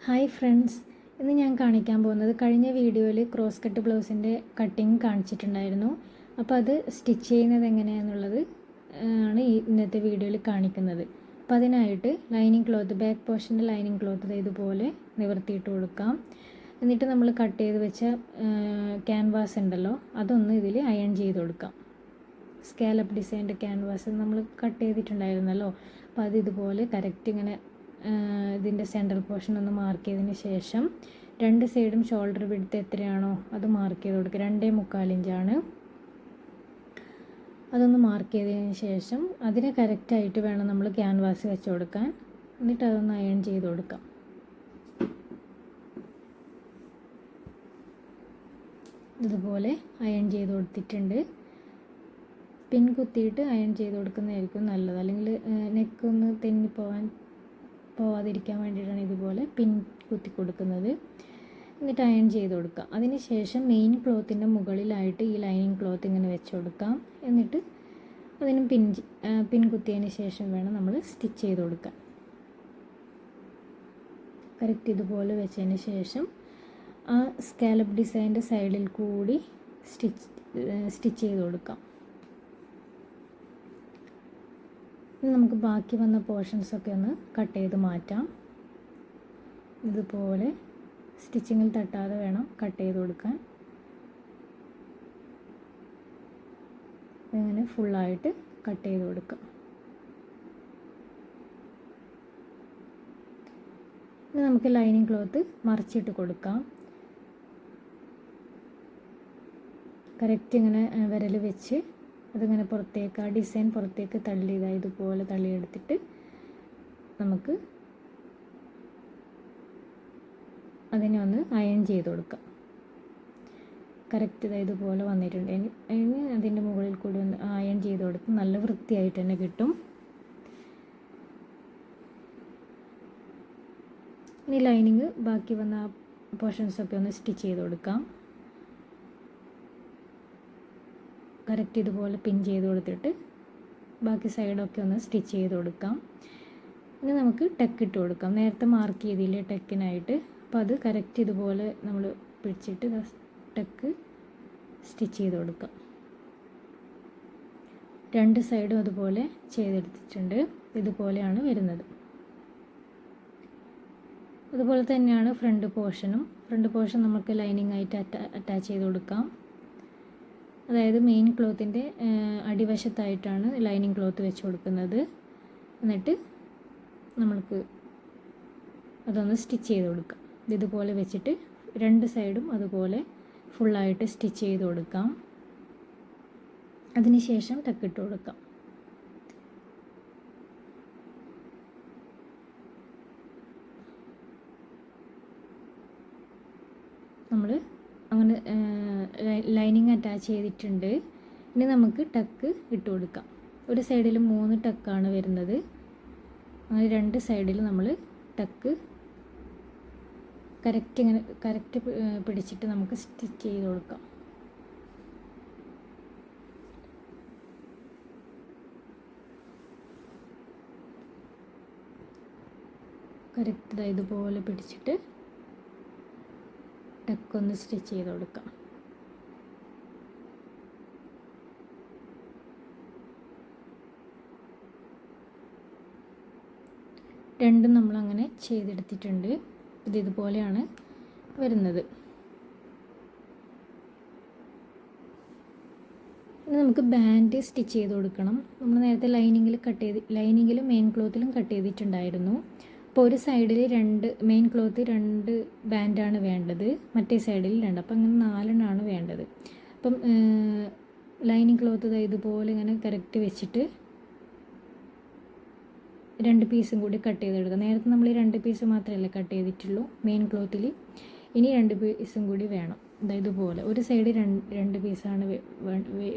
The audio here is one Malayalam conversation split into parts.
ഹായ് ഫ്രണ്ട്സ്, ഇന്ന് ഞാൻ കാണിക്കാൻ പോകുന്നത് കഴിഞ്ഞ വീഡിയോയിൽ ക്രോസ് കട്ട് ബ്ലൗസിൻ്റെ കട്ടിങ് കാണിച്ചിട്ടുണ്ടായിരുന്നു. അപ്പോൾ അത് സ്റ്റിച്ച് ചെയ്യുന്നത് എങ്ങനെയാണെന്നുള്ളത് ആണ് ഇന്നത്തെ വീഡിയോയിൽ കാണിക്കുന്നത്. അപ്പോൾ അതിനായിട്ട് ലൈനിങ് ക്ലോത്ത്, ബാക്ക് പോർഷൻ്റെ ലൈനിങ് ക്ലോത്ത് ഇതുപോലെ നിവർത്തിയിട്ട് കൊടുക്കാം. എന്നിട്ട് നമ്മൾ കട്ട് ചെയ്ത് വെച്ച ക്യാൻവാസ് ഉണ്ടല്ലോ, അതൊന്ന് ഇതിൽ അയൺ ചെയ്ത് കൊടുക്കാം. സ്കാലപ്പ് ഡിസൈൻ്റെ ക്യാൻവാസ് നമ്മൾ കട്ട് ചെയ്തിട്ടുണ്ടായിരുന്നല്ലോ, അപ്പോൾ അത് ഇതുപോലെ കറക്റ്റ് ഇങ്ങനെ ഇതിൻ്റെ സെൻട്രൽ പോർഷൻ ഒന്ന് മാർക്ക് ചെയ്തതിന് ശേഷം രണ്ട് സൈഡും ഷോൾഡർ വിഡ്ത്ത് എത്രയാണോ അത് മാർക്ക് ചെയ്ത് കൊടുക്കുക. 2.25 ഇഞ്ചാണ്. അതൊന്ന് മാർക്ക് ചെയ്തതിന് ശേഷം അതിന് കറക്റ്റായിട്ട് വേണം നമ്മൾ ക്യാൻവാസ് വെച്ച് കൊടുക്കാൻ. എന്നിട്ട് അതൊന്ന് അയൺ ചെയ്ത് കൊടുക്കാം. ഇതുപോലെ അയൺ ചെയ്ത് കൊടുത്തിട്ടുണ്ട്. പിൻ കുത്തിയിട്ട് അയൺ ചെയ്ത് കൊടുക്കുന്നതായിരിക്കും നല്ലത്, അല്ലെങ്കിൽ നെക്കൊന്ന് പോവാതിരിക്കാൻ വേണ്ടിയിട്ടാണ് ഇതുപോലെ പിൻ കുത്തി കൊടുക്കുന്നത്. എന്നിട്ട് അയൺ ചെയ്ത് കൊടുക്കാം. അതിന് ശേഷം മെയിൻ ക്ലോത്തിൻ്റെ മുകളിലായിട്ട് ഈ ലൈനിങ് ക്ലോത്ത് ഇങ്ങനെ വെച്ച് കൊടുക്കാം. എന്നിട്ട് അതിന് പിൻ കുത്തിയതിന് ശേഷം വേണം നമ്മൾ സ്റ്റിച്ച് ചെയ്ത് കൊടുക്കാൻ. കറക്റ്റ് ഇതുപോലെ വെച്ചതിന് ശേഷം ആ സ്കാലപ്പ് ഡിസൈൻ്റെ സൈഡിൽ കൂടി സ്റ്റിച്ച് ചെയ്ത് കൊടുക്കാം. ഇനി നമുക്ക് ബാക്കി വന്ന പോർഷൻസൊക്കെ ഒന്ന് കട്ട് ചെയ്ത് മാറ്റാം. ഇതുപോലെ സ്റ്റിച്ചിങ്ങിൽ തട്ടാതെ വേണം കട്ട് ചെയ്ത് കൊടുക്കാൻ. ഇങ്ങനെ ഫുള്ളായിട്ട് കട്ട് ചെയ്ത് കൊടുക്കാം. ഇനി നമുക്ക് ലൈനിങ് ക്ലോത്ത് മറിച്ചിട്ട് കൊടുക്കാം. കറക്റ്റ് ഇങ്ങനെ വിരൽ വെച്ച് അതിങ്ങനെ പുറത്തേക്ക്, ആ ഡിസൈൻ പുറത്തേക്ക് ഇതുപോലെ തള്ളിയെടുത്തിട്ട് നമുക്ക് അതിനെ ഒന്ന് അയൺ ചെയ്ത് കൊടുക്കാം. കറക്റ്റ് ഇതുപോലെ വന്നിട്ടുണ്ട്. ഇനി അതിൻ്റെ മുകളിൽ കൂടി ഒന്ന് അയൺ ചെയ്ത് കൊടുത്ത് നല്ല വൃത്തിയായിട്ട് തന്നെ കിട്ടും. ഇനി ലൈനിങ് ബാക്കി വന്ന പോർഷൻസൊക്കെ ഒന്ന് സ്റ്റിച്ച് ചെയ്ത് കൊടുക്കാം. കറക്റ്റ് ഇതുപോലെ പിൻ ചെയ്ത് കൊടുത്തിട്ട് ബാക്കി സൈഡൊക്കെ ഒന്ന് സ്റ്റിച്ച് ചെയ്ത് കൊടുക്കാം. ഇനി നമുക്ക് ടെക്ക് ഇട്ട് കൊടുക്കാം. നേരത്തെ മാർക്ക് ചെയ്തില്ലേ ടെക്കിനായിട്ട്, അപ്പോൾ അത് കറക്റ്റ് ഇതുപോലെ നമ്മൾ പിടിച്ചിട്ട് ടെക്ക് സ്റ്റിച്ച് ചെയ്ത് കൊടുക്കാം. രണ്ട് സൈഡും അതുപോലെ ചെയ്തെടുത്തിട്ടുണ്ട്. ഇതുപോലെയാണ് വരുന്നത്. അതുപോലെ തന്നെയാണ് ഫ്രണ്ട് പോർഷനും. ഫ്രണ്ട് പോർഷൻ നമുക്ക് ലൈനിങ് ആയിട്ട് അറ്റാച്ച് ചെയ്ത് കൊടുക്കാം. അതായത് മെയിൻ ക്ലോത്തിൻ്റെ അടിവശത്തായിട്ടാണ് ലൈനിങ് ക്ലോത്ത് വെച്ച് കൊടുക്കുന്നത്. എന്നിട്ട് നമ്മൾക്ക് അതൊന്ന് സ്റ്റിച്ച് ചെയ്ത് കൊടുക്കാം. ഇതുപോലെ വെച്ചിട്ട് രണ്ട് സൈഡും അതുപോലെ ഫുള്ളായിട്ട് സ്റ്റിച്ച് ചെയ്ത് കൊടുക്കാം. അതിനുശേഷം ടക്കിട്ട് കൊടുക്കാം. നമ്മൾ അങ്ങനെ ലൈനിങ് അറ്റാച്ച് ചെയ്തിട്ടുണ്ട്. ഇനി നമുക്ക് ടക്ക് ഇട്ട് കൊടുക്കാം. ഒരു സൈഡിൽ 3 ടക്കാണ് വരുന്നത്. അങ്ങനെ രണ്ട് സൈഡിൽ നമ്മൾ ടക്ക് കറക്റ്റ് പിടിച്ചിട്ട് നമുക്ക് സ്റ്റിച്ച് ചെയ്ത് കൊടുക്കാം. കറക്റ്റ് ഇതുപോലെ പിടിച്ചിട്ട് ടക്കൊന്ന് സ്റ്റിച്ച് ചെയ്ത് കൊടുക്കാം. രണ്ടും നമ്മളങ്ങനെ ചെയ്തെടുത്തിട്ടുണ്ട്. ഇതുപോലെയാണ് വരുന്നത്. ഇനി നമുക്ക് ബാൻഡ് സ്റ്റിച്ച് ചെയ്ത് കൊടുക്കണം. നമ്മൾ നേരത്തെ ലൈനിങ്ങിലും മെയിൻ ക്ലോത്തിലും കട്ട് ചെയ്തിട്ടുണ്ടായിരുന്നു. അപ്പോൾ ഒരു സൈഡിൽ മെയിൻ ക്ലോത്ത് 2 ബാൻഡാണ് വേണ്ടത്, മറ്റേ സൈഡിൽ 2. അപ്പം അങ്ങനെ 4 വേണ്ടത്. അപ്പം ലൈനിങ് ക്ലോത്ത് ഇതുപോലെ ഇങ്ങനെ കറക്റ്റ് വെച്ചിട്ട് 2 പീസും കൂടി കട്ട് ചെയ്തെടുക്കുക. നേരത്തെ നമ്മൾ 2 പീസ് മാത്രമല്ല കട്ട് ചെയ്തിട്ടുള്ളൂ മെയിൻ ക്ലോത്തിൽ. ഇനി 2 പീസും കൂടി വേണം. ഇതുപോലെ ഒരു സൈഡ് 2 പീസാണ്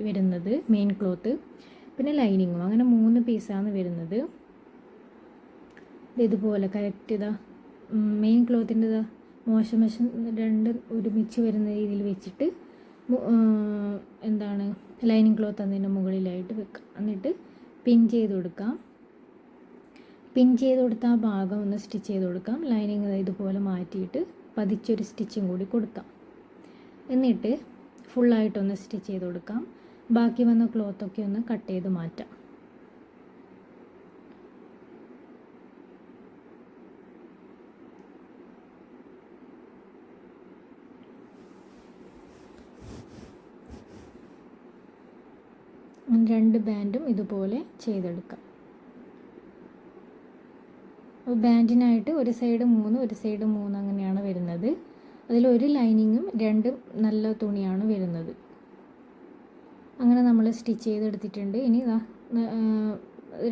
വരുന്നത് മെയിൻ ക്ലോത്ത്, പിന്നെ ലൈനിങ്ങും അങ്ങനെ 3 പീസാണ് വരുന്നത്. ഇതുപോലെ കറക്റ്റ് മെയിൻ ക്ലോത്തിൻ്റെ മോശം വശം 2 ഒരുമിച്ച് വരുന്ന രീതിയിൽ വെച്ചിട്ട് ലൈനിങ് ക്ലോത്ത് അതിൻ്റെ മുകളിലായിട്ട് വെക്കാം. എന്നിട്ട് പിൻ ചെയ്ത് കൊടുക്കാം. പിൻ ചെയ്ത് കൊടുത്ത ആ ഭാഗം ഒന്ന് സ്റ്റിച്ച് ചെയ്ത് കൊടുക്കാം. ലൈനിങ് ഇതുപോലെ മാറ്റിയിട്ട് പതിച്ചൊരു സ്റ്റിച്ചും കൂടി കൊടുക്കാം. എന്നിട്ട് ഫുള്ളായിട്ടൊന്ന് സ്റ്റിച്ച് ചെയ്ത് കൊടുക്കാം. ബാക്കി വന്ന ക്ലോത്തൊക്കെ ഒന്ന് കട്ട് ചെയ്ത് മാറ്റാം. രണ്ട് ബാൻഡും ഇതുപോലെ ചെയ്തെടുക്കാം. അപ്പോൾ ബാൻഡിനായിട്ട് ഒരു സൈഡ് 3 ഒരു സൈഡ് 3 അങ്ങനെയാണ് വരുന്നത്. അതിലൊരു ലൈനിങ്ങും 2 നല്ല തുണിയാണ് വരുന്നത്. അങ്ങനെ നമ്മൾ സ്റ്റിച്ച് ചെയ്തെടുത്തിട്ടുണ്ട്. ഇനി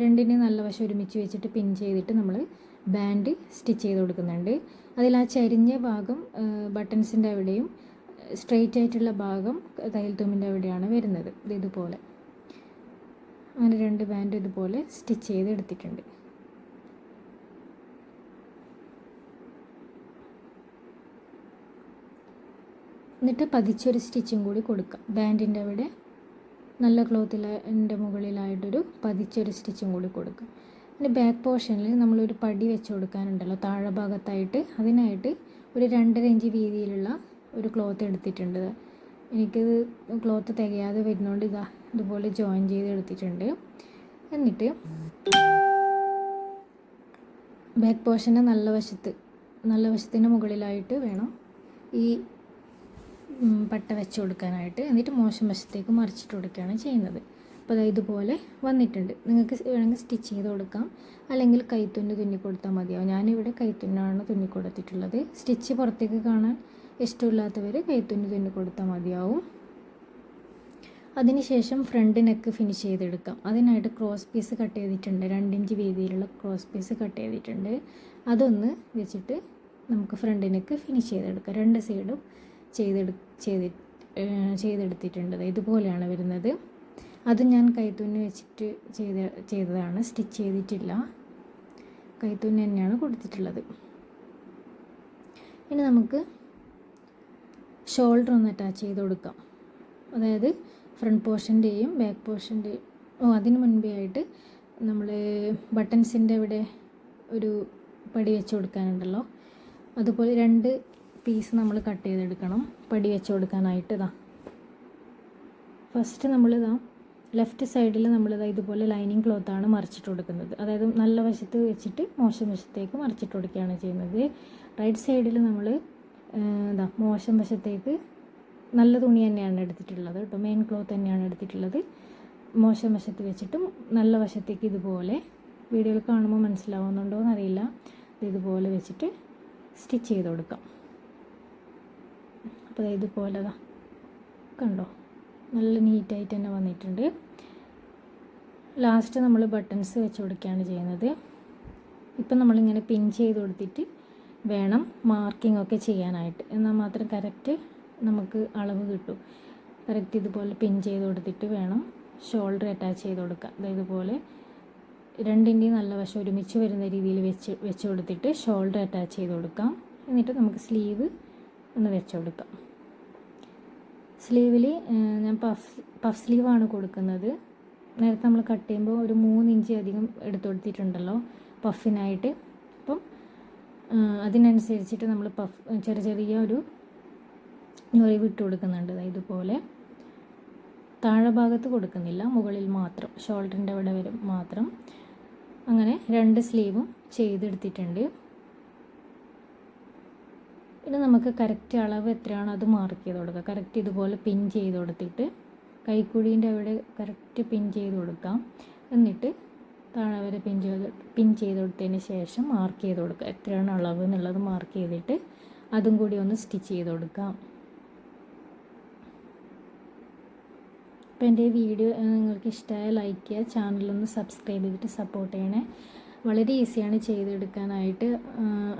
രണ്ടിനെ നല്ല വശം ഒരുമിച്ച് വെച്ചിട്ട് പിൻ ചെയ്തിട്ട് നമ്മൾ ബാൻഡ് സ്റ്റിച്ച് ചെയ്ത് കൊടുക്കുന്നുണ്ട്. അതിൽ ആ ചരിഞ്ഞ ഭാഗം ബട്ടൺസിൻ്റെ അവിടെയും സ്ട്രെയിറ്റ് ആയിട്ടുള്ള ഭാഗം തയ്യൽ തുമ്പിൻ്റെ അവിടെയാണ് വരുന്നത്. ഇതുപോലെ അങ്ങനെ 2 ബാൻഡ് ഇതുപോലെ സ്റ്റിച്ച് ചെയ്തെടുത്തിട്ടുണ്ട്. എന്നിട്ട് പതിച്ചൊരു സ്റ്റിച്ചും കൂടി കൊടുക്കാം. ബാൻഡിൻ്റെ അവിടെ നല്ല ക്ലോത്തിൻ്റെ മുകളിലായിട്ടൊരു പതിച്ചൊരു സ്റ്റിച്ചും കൂടി കൊടുക്കാം. പിന്നെ ബാക്ക് പോർഷനിൽ നമ്മളൊരു പടി വെച്ച് കൊടുക്കാനുണ്ടല്ലോ താഴെ ഭാഗത്തായിട്ട്, അതിനായിട്ട് ഒരു 2.5 ഇഞ്ച് വീതിയിലുള്ള ഒരു ക്ലോത്ത് എടുത്തിട്ടുണ്ട്. എനിക്കിത് ക്ലോത്ത് തികയാതെ വരുന്നതുകൊണ്ട് ഇതുപോലെ ജോയിൻ ചെയ്ത് എടുത്തിട്ടുണ്ട്. എന്നിട്ട് ബാക്ക് പോർഷൻ്റെ നല്ല വശത്തിന് മുകളിലായിട്ട് വേണം ഈ പട്ട വെച്ച് കൊടുക്കാനായിട്ട്. എന്നിട്ട് മോശം വശത്തേക്ക് മറിച്ചിട്ട് കൊടുക്കുകയാണ് ചെയ്യുന്നത്. അപ്പോൾ ഇതുപോലെ വന്നിട്ടുണ്ട്. നിങ്ങൾക്ക് വേണമെങ്കിൽ സ്റ്റിച്ച് ചെയ്ത് കൊടുക്കാം, അല്ലെങ്കിൽ കൈത്തുന്ന് തുന്നി കൊടുത്താൽ മതിയാവും. ഞാനിവിടെ കൈത്തുന്നാണ് തുന്നി കൊടുത്തിട്ടുള്ളത്. സ്റ്റിച്ച് പുറത്തേക്ക് കാണാൻ ഇഷ്ടമില്ലാത്തവർ കൈത്തുന്നി തുന്നി കൊടുത്താൽ മതിയാവും. അതിനുശേഷം ഫ്രണ്ട് നെക്ക് ഫിനിഷ് ചെയ്തെടുക്കാം. അതിനായിട്ട് ക്രോസ് പീസ് കട്ട് ചെയ്തിട്ടുണ്ട്. 2 ഇഞ്ച് വീതിയിലുള്ള ക്രോസ് പീസ് കട്ട് ചെയ്തിട്ടുണ്ട്. അതൊന്ന് വെച്ചിട്ട് നമുക്ക് ഫ്രണ്ട് നെക്ക് ഫിനിഷ് ചെയ്തെടുക്കാം. 2 സൈഡും ചെയ്തെടുത്തിട്ടുണ്ട്. ഇതുപോലെയാണ് വരുന്നത്. അത് ഞാൻ കൈത്തുന്നി വെച്ചിട്ട് ചെയ്തതാണ്, സ്റ്റിച്ച് ചെയ്തിട്ടില്ല. കൈത്തുന്നി തന്നെയാണ് കൊടുത്തിട്ടുള്ളത്. ഇനി നമുക്ക് ഷോൾഡർ ഒന്ന് അറ്റാച്ച് ചെയ്ത് കൊടുക്കാം. അതായത് ഫ്രണ്ട് പോർഷൻ്റെയും ബാക്ക് പോർഷൻ്റെയും അതിന് മുൻപേ ആയിട്ട് നമ്മൾ ബട്ടൺസിൻ്റെ ഇവിടെ ഒരു പടി വെച്ച് കൊടുക്കാനുണ്ടല്ലോ, അതുപോലെ 2 പീസ് നമ്മൾ കട്ട് ചെയ്തെടുക്കണം പടി വെച്ച് കൊടുക്കാനായിട്ട്. ഫസ്റ്റ് ലെഫ്റ്റ് സൈഡിൽ ഇതുപോലെ ലൈനിങ് ക്ലോത്താണ് മറിച്ചിട്ട് കൊടുക്കുന്നത്. അതായത് നല്ല വശത്ത് വെച്ചിട്ട് മോശം വശത്തേക്ക് മറിച്ചിട്ട് കൊടുക്കുകയാണ് ചെയ്യുന്നത്. റൈറ്റ് സൈഡിൽ നമ്മൾ മോശം വശത്തേക്ക് നല്ല തുണി തന്നെയാണ് എടുത്തിട്ടുള്ളത് കേട്ടോ, മെയിൻ ക്ലോത്ത് തന്നെയാണ് എടുത്തിട്ടുള്ളത്. മോശം വശത്ത് വെച്ചിട്ടും നല്ല വശത്തേക്ക് ഇതുപോലെ, വീഡിയോയിൽ കാണുമ്പോൾ മനസ്സിലാവുന്നുണ്ടോ എന്നറിയില്ല, ഇതുപോലെ വെച്ചിട്ട് സ്റ്റിച്ച് ചെയ്ത് കൊടുക്കാം. അപ്പോൾ ഇതുപോലെ കണ്ടോ, നല്ല നീറ്റായിട്ട് തന്നെ വന്നിട്ടുണ്ട്. ലാസ്റ്റ് നമ്മൾ ബട്ടൺസ് വെച്ച് കൊടുക്കുകയാണ് ചെയ്യുന്നത്. ഇപ്പം നമ്മളിങ്ങനെ പിൻ ചെയ്ത് കൊടുത്തിട്ട് വേണം മാർക്കിംഗ് ഒക്കെ ചെയ്യാനായിട്ട്, എന്നാൽ മാത്രം കറക്റ്റ് നമുക്ക് അളവ് കിട്ടും. കറക്റ്റ് ഇതുപോലെ പിൻ ചെയ്ത് കൊടുത്തിട്ട് വേണം ഷോൾഡർ അറ്റാച്ച് ചെയ്ത് കൊടുക്കുക. ഇതുപോലെ 2 നല്ല വശം ഒരുമിച്ച് വരുന്ന രീതിയിൽ വെച്ച് കൊടുത്തിട്ട് ഷോൾഡർ അറ്റാച്ച് ചെയ്ത് കൊടുക്കാം. എന്നിട്ട് നമുക്ക് സ്ലീവ് ഒന്ന് വെച്ച് കൊടുക്കാം. സ്ലീവിൽ ഞാൻ പഫ് സ്ലീവാണ് കൊടുക്കുന്നത്. നേരത്തെ നമ്മൾ കട്ട് ചെയ്യുമ്പോൾ ഒരു 3 ഇഞ്ച് അധികം എടുത്തു കൊടുത്തിട്ടുണ്ടല്ലോ പഫിനായിട്ട്. അപ്പം അതിനനുസരിച്ചിട്ട് നമ്മൾ ചെറിയ ഒരു ഞൊറിവ് ഇട്ട് കൊടുക്കുന്നുണ്ട്. ഇതുപോലെ താഴെ ഭാഗത്ത് കൊടുക്കുന്നില്ല, മുകളിൽ മാത്രം, ഷോൾഡറിൻ്റെ അവിടെ വരെ മാത്രം. അങ്ങനെ 2 സ്ലീവും ചെയ്തെടുത്തിട്ടുണ്ട്. ഇനി നമുക്ക് കറക്റ്റ് അളവ് എത്രയാണോ അത് മാർക്ക് ചെയ്ത് കൊടുക്കുക. കറക്റ്റ് ഇതുപോലെ പിൻ ചെയ്ത് കൊടുത്തിട്ട് കൈക്കുഴീൻ്റെ അവിടെ കറക്റ്റ് പിൻ ചെയ്ത് കൊടുക്കാം. എന്നിട്ട് താഴെ വരെ പിൻ ചെയ്ത് കൊടുത്തതിന് ശേഷം മാർക്ക് ചെയ്ത് കൊടുക്കുക. എത്രയാണ് അളവ് എന്നുള്ളത് മാർക്ക് ചെയ്തിട്ട് അതും കൂടി ഒന്ന് സ്റ്റിച്ച് ചെയ്ത് കൊടുക്കാം. അപ്പോൾ എൻ്റെ വീഡിയോ നിങ്ങൾക്ക് ഇഷ്ടമായ ലൈക്ക് ചെയ്യുക, ചാനലൊന്ന് സബ്സ്ക്രൈബ് ചെയ്തിട്ട് സപ്പോർട്ട് ചെയ്യണേ. വളരെ ഈസിയാണ് ചെയ്തെടുക്കാനായിട്ട്.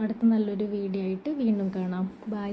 അടുത്ത നല്ലൊരു വീഡിയോ ആയിട്ട് വീണ്ടും കാണാം. ബൈ.